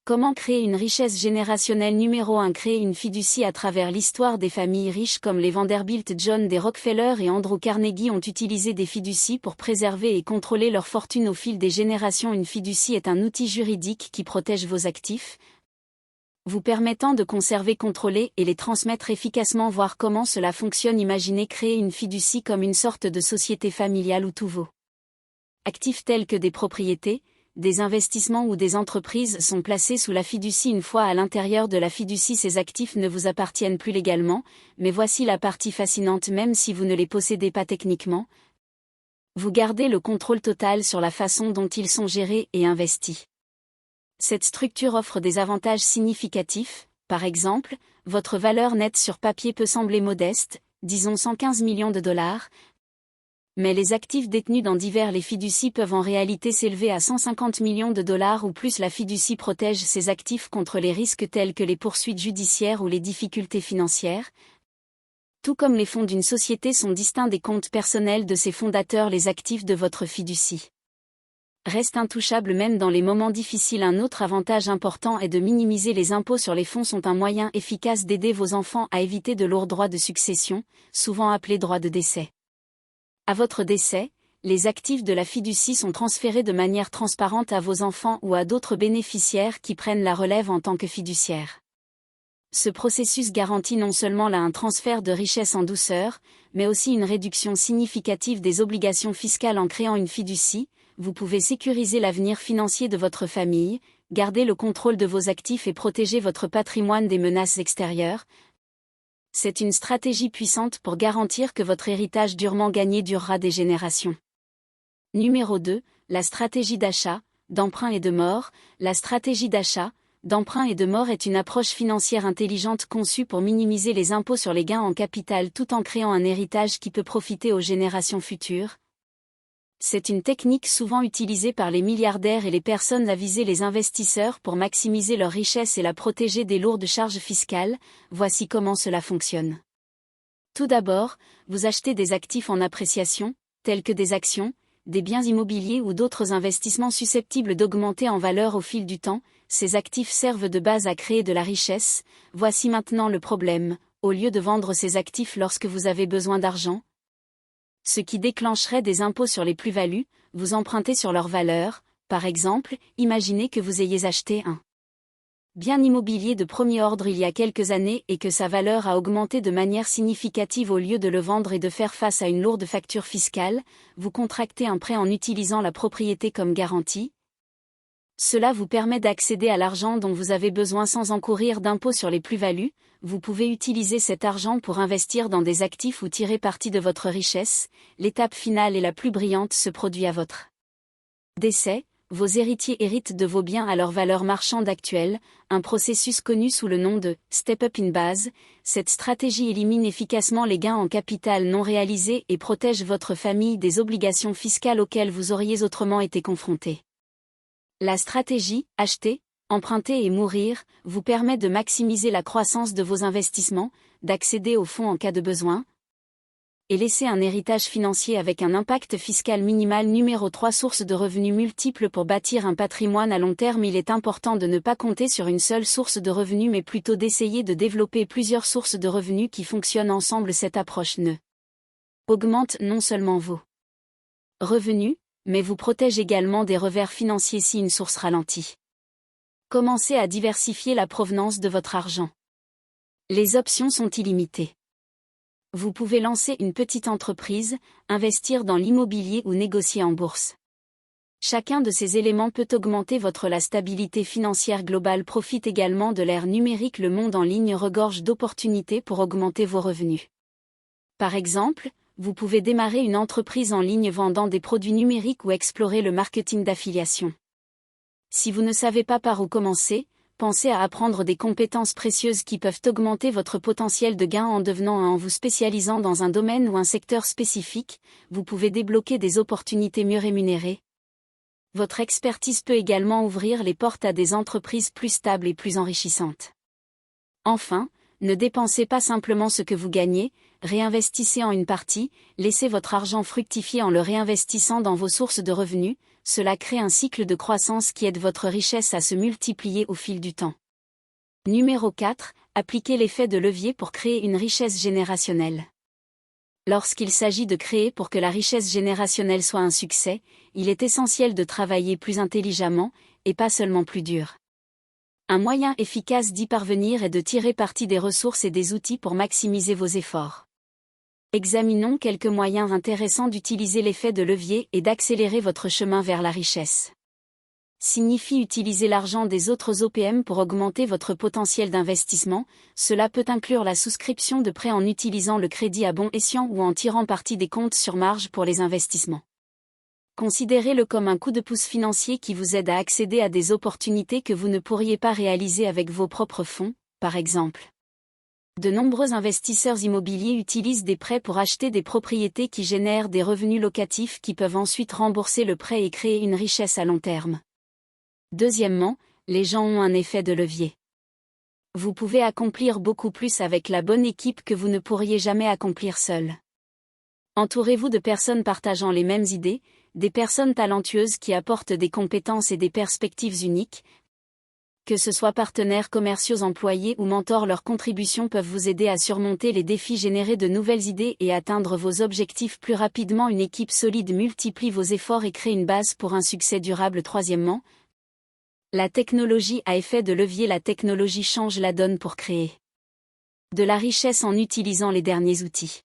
Comment créer une richesse générationnelle numéro 1? Créer une fiducie. À travers l'histoire, des familles riches comme les Vanderbilt, John D. Rockefeller et Andrew Carnegie ont utilisé des fiducies pour préserver et contrôler leur fortune au fil des générations. Une fiducie est un outil juridique qui protège vos actifs, vous permettant de conserver, contrôler et les transmettre efficacement. Voir comment cela fonctionne. Imaginez créer une fiducie comme une sorte de société familiale où tous vos actifs tels que des propriétés, des investissements ou des entreprises sont placés sous la fiducie. Une fois à l'intérieur de la fiducie, ces actifs ne vous appartiennent plus légalement, mais voici la partie fascinante: même si vous ne les possédez pas techniquement, vous gardez le contrôle total sur la façon dont ils sont gérés et investis. Cette structure offre des avantages significatifs. Par exemple, votre valeur nette sur papier peut sembler modeste, disons 115 millions de dollars, mais les actifs détenus dans les fiducies peuvent en réalité s'élever à 150 millions de dollars ou plus. La fiducie protège ces actifs contre les risques tels que les poursuites judiciaires ou les difficultés financières. Tout comme les fonds d'une société sont distincts des comptes personnels de ses fondateurs, les actifs de votre fiducie restent intouchables même dans les moments difficiles. Un autre avantage important est de minimiser les impôts sur les fonds. Sont un moyen efficace d'aider vos enfants à éviter de lourds droits de succession, souvent appelés droits de décès. À votre décès, les actifs de la fiducie sont transférés de manière transparente à vos enfants ou à d'autres bénéficiaires qui prennent la relève en tant que fiduciaires. Ce processus garantit non seulement un transfert de richesse en douceur, mais aussi une réduction significative des obligations fiscales. En créant une fiducie, vous pouvez sécuriser l'avenir financier de votre famille, garder le contrôle de vos actifs et protéger votre patrimoine des menaces extérieures. C'est une stratégie puissante pour garantir que votre héritage durement gagné durera des générations. Numéro 2, la stratégie d'achat, d'emprunt et de mort. La stratégie d'achat, d'emprunt et de mort est une approche financière intelligente conçue pour minimiser les impôts sur les gains en capital tout en créant un héritage qui peut profiter aux générations futures. C'est une technique souvent utilisée par les milliardaires et les personnes avisées, les investisseurs, pour maximiser leur richesse et la protéger des lourdes charges fiscales. Voici comment cela fonctionne. Tout d'abord, vous achetez des actifs en appréciation, tels que des actions, des biens immobiliers ou d'autres investissements susceptibles d'augmenter en valeur au fil du temps. Ces actifs servent de base à créer de la richesse. Voici maintenant le problème: au lieu de vendre ces actifs lorsque vous avez besoin d'argent, ce qui déclencherait des impôts sur les plus-values, vous empruntez sur leur valeur. Par exemple, imaginez que vous ayez acheté un bien immobilier de premier ordre il y a quelques années et que sa valeur a augmenté de manière significative. Au lieu de le vendre et de faire face à une lourde facture fiscale, vous contractez un prêt en utilisant la propriété comme garantie. Cela vous permet d'accéder à l'argent dont vous avez besoin sans encourir d'impôts sur les plus-values. Vous pouvez utiliser cet argent pour investir dans des actifs ou tirer parti de votre richesse. L'étape finale et la plus brillante se produit à votre décès. Vos héritiers héritent de vos biens à leur valeur marchande actuelle, un processus connu sous le nom de « step-up in base ». Cette stratégie élimine efficacement les gains en capital non réalisés et protège votre famille des obligations fiscales auxquelles vous auriez autrement été confrontés. La stratégie « acheter, emprunter et mourir » vous permet de maximiser la croissance de vos investissements, d'accéder aux fonds en cas de besoin, et laisser un héritage financier avec un impact fiscal minimal. Numéro 3, sources de revenus multiples. Pour bâtir un patrimoine à long terme, il est important de ne pas compter sur une seule source de revenus mais plutôt d'essayer de développer plusieurs sources de revenus qui fonctionnent ensemble. Cette approche ne augmente non seulement vos revenus, mais vous protège également des revers financiers si une source ralentit. Commencez à diversifier la provenance de votre argent. Les options sont illimitées. Vous pouvez lancer une petite entreprise, investir dans l'immobilier ou négocier en bourse. Chacun de ces éléments peut augmenter la stabilité financière globale. Profite également de l'ère numérique. Le monde en ligne regorge d'opportunités pour augmenter vos revenus. Par exemple, vous pouvez démarrer une entreprise en ligne vendant des produits numériques ou explorer le marketing d'affiliation. Si vous ne savez pas par où commencer, pensez à apprendre des compétences précieuses qui peuvent augmenter votre potentiel de gain. En vous spécialisant dans un domaine ou un secteur spécifique, vous pouvez débloquer des opportunités mieux rémunérées. Votre expertise peut également ouvrir les portes à des entreprises plus stables et plus enrichissantes. Enfin, ne dépensez pas simplement ce que vous gagnez, réinvestissez en une partie, laissez votre argent fructifier en le réinvestissant dans vos sources de revenus. cela crée un cycle de croissance qui aide votre richesse à se multiplier au fil du temps. Numéro 4. Appliquez l'effet de levier pour créer une richesse générationnelle. Lorsqu'il s'agit de créer pour que la richesse générationnelle soit un succès, il est essentiel de travailler plus intelligemment, et pas seulement plus dur. Un moyen efficace d'y parvenir est de tirer parti des ressources et des outils pour maximiser vos efforts. Examinons quelques moyens intéressants d'utiliser l'effet de levier et d'accélérer votre chemin vers la richesse. Signifie utiliser l'argent des autres OPM pour augmenter votre potentiel d'investissement. Cela peut inclure la souscription de prêts en utilisant le crédit à bon escient ou en tirant parti des comptes sur marge pour les investissements. Considérez-le comme un coup de pouce financier qui vous aide à accéder à des opportunités que vous ne pourriez pas réaliser avec vos propres fonds, par exemple. De nombreux investisseurs immobiliers utilisent des prêts pour acheter des propriétés qui génèrent des revenus locatifs qui peuvent ensuite rembourser le prêt et créer une richesse à long terme. Deuxièmement, les gens ont un effet de levier. Vous pouvez accomplir beaucoup plus avec la bonne équipe que vous ne pourriez jamais accomplir seul. Entourez-vous de personnes partageant les mêmes idées, des personnes talentueuses qui apportent des compétences et des perspectives uniques. Que ce soit partenaires commerciaux, employés ou mentors, leurs contributions peuvent vous aider à surmonter les défis, générer de nouvelles idées et atteindre vos objectifs plus rapidement. Une équipe solide multiplie vos efforts et crée une base pour un succès durable. Troisièmement, la technologie à effet de levier. La technologie change la donne pour créer de la richesse en utilisant les derniers outils.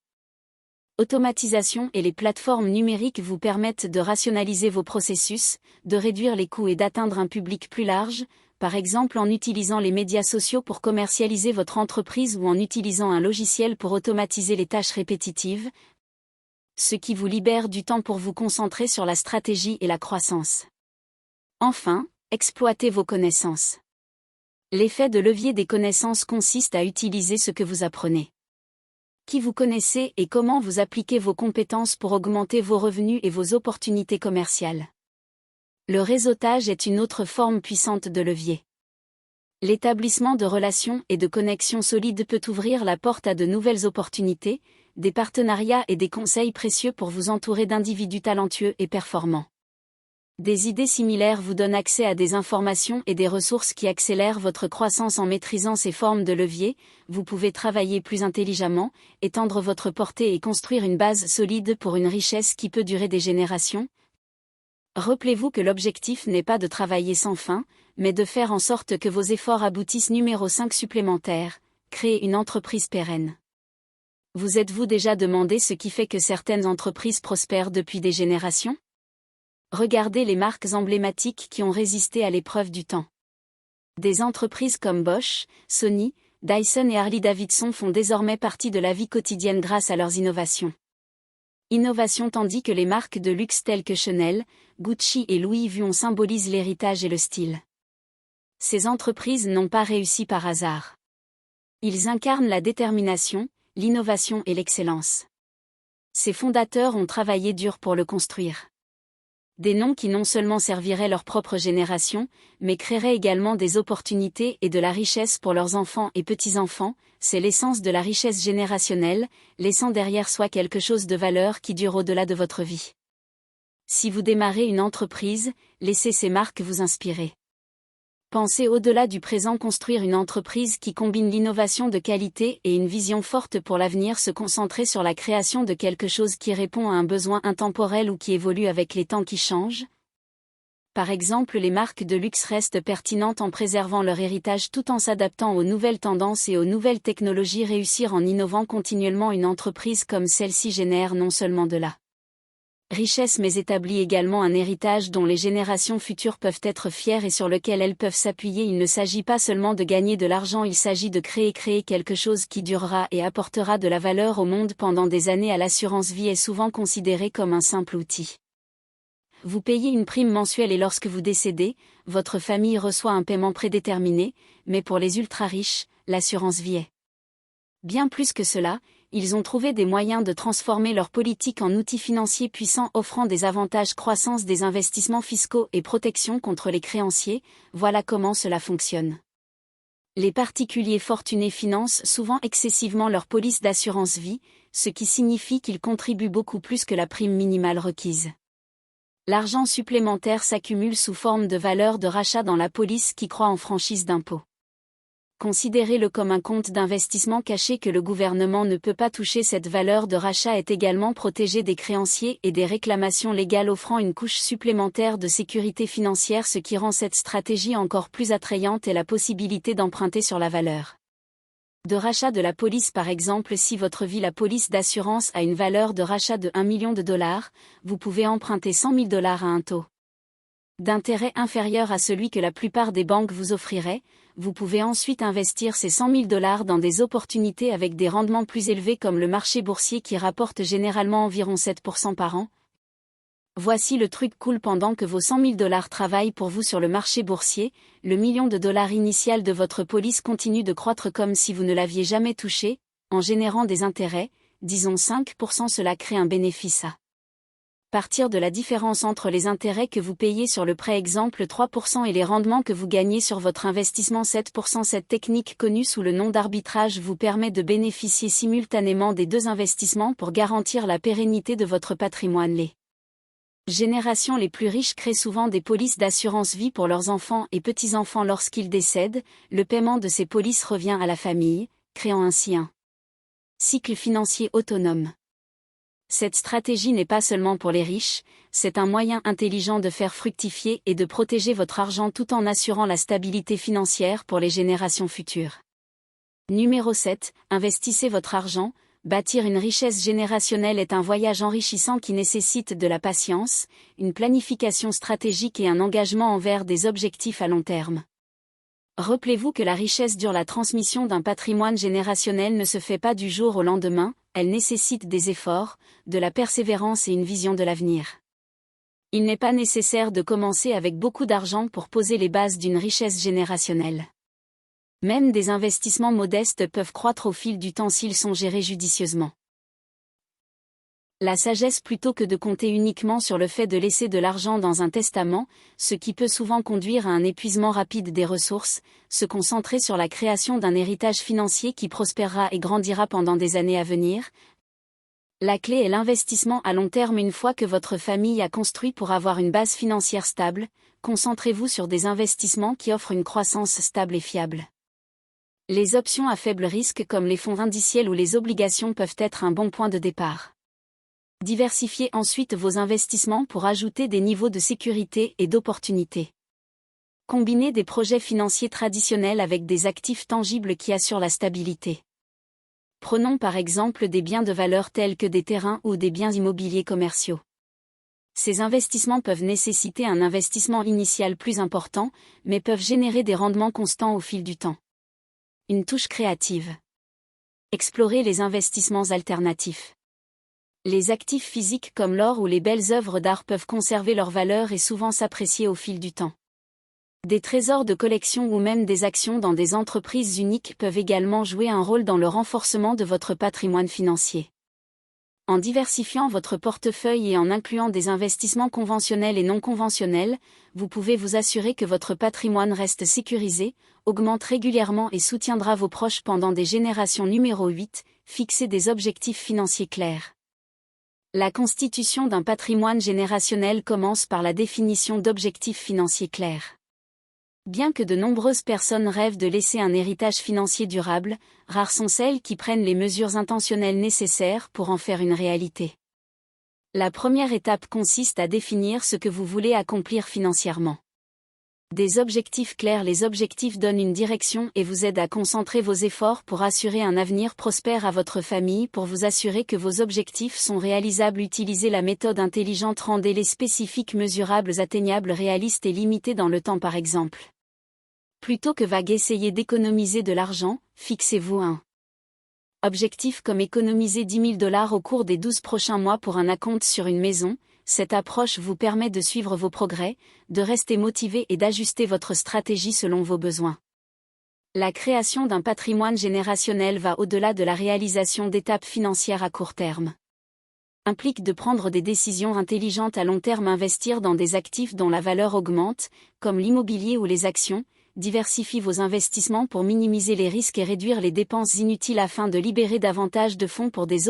Automatisation et les plateformes numériques vous permettent de rationaliser vos processus, de réduire les coûts et d'atteindre un public plus large, par exemple en utilisant les médias sociaux pour commercialiser votre entreprise ou en utilisant un logiciel pour automatiser les tâches répétitives, ce qui vous libère du temps pour vous concentrer sur la stratégie et la croissance. Enfin, exploitez vos connaissances. L'effet de levier des connaissances consiste à utiliser ce que vous apprenez. Qui vous connaissez et comment vous appliquez vos compétences pour augmenter vos revenus et vos opportunités commerciales. Le réseautage est une autre forme puissante de levier. L'établissement de relations et de connexions solides peut ouvrir la porte à de nouvelles opportunités, des partenariats et des conseils précieux pour vous entourer d'individus talentueux et performants. Des idées similaires vous donnent accès à des informations et des ressources qui accélèrent votre croissance. En maîtrisant ces formes de levier, vous pouvez travailler plus intelligemment, étendre votre portée et construire une base solide pour une richesse qui peut durer des générations. Rappelez-vous que l'objectif n'est pas de travailler sans fin, mais de faire en sorte que vos efforts aboutissent. Numéro 5 supplémentaire, créer une entreprise pérenne. Vous êtes-vous déjà demandé ce qui fait que certaines entreprises prospèrent depuis des générations ? Regardez les marques emblématiques qui ont résisté à l'épreuve du temps. Des entreprises comme Bosch, Sony, Dyson et Harley-Davidson font désormais partie de la vie quotidienne grâce à leurs innovations. Innovation tandis que les marques de luxe telles que Chanel, Gucci et Louis Vuitton symbolisent l'héritage et le style. Ces entreprises n'ont pas réussi par hasard. Ils incarnent la détermination, l'innovation et l'excellence. Ces fondateurs ont travaillé dur pour le construire. Des noms qui non seulement serviraient leur propre génération, mais créeraient également des opportunités et de la richesse pour leurs enfants et petits-enfants. C'est l'essence de la richesse générationnelle, laissant derrière soi quelque chose de valeur qui dure au-delà de votre vie. Si vous démarrez une entreprise, laissez ces marques vous inspirer. Pensez au-delà du présent, construire une entreprise qui combine l'innovation de qualité et une vision forte pour l'avenir, se concentrer sur la création de quelque chose qui répond à un besoin intemporel ou qui évolue avec les temps qui changent. Par exemple, les marques de luxe restent pertinentes en préservant leur héritage tout en s'adaptant aux nouvelles tendances et aux nouvelles technologies. Réussir en innovant continuellement. Une entreprise comme celle-ci génère non seulement de la richesse mais établit également un héritage dont les générations futures peuvent être fières et sur lequel elles peuvent s'appuyer. Il ne s'agit pas seulement de gagner de l'argent, il s'agit de créer quelque chose qui durera et apportera de la valeur au monde pendant des années. L'assurance vie est souvent considérée comme un simple outil. Vous payez une prime mensuelle et lorsque vous décédez, votre famille reçoit un paiement prédéterminé, mais pour les ultra-riches, l'assurance vie est bien plus que cela. Ils ont trouvé des moyens de transformer leur politique en outils financiers puissants offrant des avantages: croissance des investissements fiscaux et protection contre les créanciers. Voilà comment cela fonctionne. Les particuliers fortunés financent souvent excessivement leur police d'assurance vie, ce qui signifie qu'ils contribuent beaucoup plus que la prime minimale requise. L'argent supplémentaire s'accumule sous forme de valeur de rachat dans la police qui croit en franchise d'impôt. Considérez-le comme un compte d'investissement caché que le gouvernement ne peut pas toucher. Cette valeur de rachat est également protégée des créanciers et des réclamations légales, offrant une couche supplémentaire de sécurité financière. Ce qui rend cette stratégie encore plus attrayante est la possibilité d'emprunter sur la valeur de rachat de la police. Par exemple, si votre vie la police d'assurance a une valeur de rachat de 1 million de dollars, vous pouvez emprunter 100 000 dollars à un taux d'intérêt inférieur à celui que la plupart des banques vous offriraient. Vous pouvez ensuite investir ces 100 000 dollars dans des opportunités avec des rendements plus élevés comme le marché boursier qui rapporte généralement environ 7% par an. Voici le truc cool: pendant que vos 100 000 dollars travaillent pour vous sur le marché boursier, le million de dollars initial de votre police continue de croître comme si vous ne l'aviez jamais touché, en générant des intérêts, disons 5%. Cela crée un bénéfice à partir de la différence entre les intérêts que vous payez sur le prêt, exemple 3%, et les rendements que vous gagnez sur votre investissement, 7%. Cette technique connue sous le nom d'arbitrage vous permet de bénéficier simultanément des deux investissements pour garantir la pérennité de votre patrimoine. Les générations les plus riches créent souvent des polices d'assurance vie pour leurs enfants et petits-enfants. Lorsqu'ils décèdent, le paiement de ces polices revient à la famille, créant ainsi un cycle financier autonome. Cette stratégie n'est pas seulement pour les riches, c'est un moyen intelligent de faire fructifier et de protéger votre argent tout en assurant la stabilité financière pour les générations futures. Numéro 7. Investissez votre argent. Bâtir une richesse générationnelle est un voyage enrichissant qui nécessite de la patience, une planification stratégique et un engagement envers des objectifs à long terme. Rappelez-vous que la richesse dure. La transmission d'un patrimoine générationnel ne se fait pas du jour au lendemain, elle nécessite des efforts, de la persévérance et une vision de l'avenir. Il n'est pas nécessaire de commencer avec beaucoup d'argent pour poser les bases d'une richesse générationnelle. Même des investissements modestes peuvent croître au fil du temps s'ils sont gérés judicieusement. La sagesse plutôt que de compter uniquement sur le fait de laisser de l'argent dans un testament, ce qui peut souvent conduire à un épuisement rapide des ressources, se concentrer sur la création d'un héritage financier qui prospérera et grandira pendant des années à venir. La clé est l'investissement à long terme. Une fois que votre famille a construit pour avoir une base financière stable, concentrez-vous sur des investissements qui offrent une croissance stable et fiable. Les options à faible risque comme les fonds indiciels ou les obligations peuvent être un bon point de départ. Diversifiez ensuite vos investissements pour ajouter des niveaux de sécurité et d'opportunité. Combinez des projets financiers traditionnels avec des actifs tangibles qui assurent la stabilité. Prenons par exemple des biens de valeur tels que des terrains ou des biens immobiliers commerciaux. Ces investissements peuvent nécessiter un investissement initial plus important, mais peuvent générer des rendements constants au fil du temps. Une touche créative. Explorez les investissements alternatifs. Les actifs physiques comme l'or ou les belles œuvres d'art peuvent conserver leur valeur et souvent s'apprécier au fil du temps. Des trésors de collection ou même des actions dans des entreprises uniques peuvent également jouer un rôle dans le renforcement de votre patrimoine financier. En diversifiant votre portefeuille et en incluant des investissements conventionnels et non conventionnels, vous pouvez vous assurer que votre patrimoine reste sécurisé, augmente régulièrement et soutiendra vos proches pendant des générations. Numéro 8. Fixez des objectifs financiers clairs. La constitution d'un patrimoine générationnel commence par la définition d'objectifs financiers clairs. Bien que de nombreuses personnes rêvent de laisser un héritage financier durable, rares sont celles qui prennent les mesures intentionnelles nécessaires pour en faire une réalité. La première étape consiste à définir ce que vous voulez accomplir financièrement. Des objectifs clairs. Les objectifs donnent une direction et vous aident à concentrer vos efforts pour assurer un avenir prospère à votre famille. Pour vous assurer que vos objectifs sont réalisables, utilisez la méthode intelligente. Rendez-les spécifiques, mesurables, atteignables, réalistes et limités dans le temps. Par exemple, plutôt que vague, essayez d'économiser de l'argent, fixez-vous un objectif comme économiser 10 000 dollars au cours des 12 prochains mois pour un acompte sur une maison. Cette approche vous permet de suivre vos progrès, de rester motivé et d'ajuster votre stratégie selon vos besoins. La création d'un patrimoine générationnel va au-delà de la réalisation d'étapes financières à court terme. Implique de prendre des décisions intelligentes à long terme. Investir dans des actifs dont la valeur augmente, comme l'immobilier ou les actions. Diversifie vos investissements pour minimiser les risques et réduire les dépenses inutiles afin de libérer davantage de fonds pour des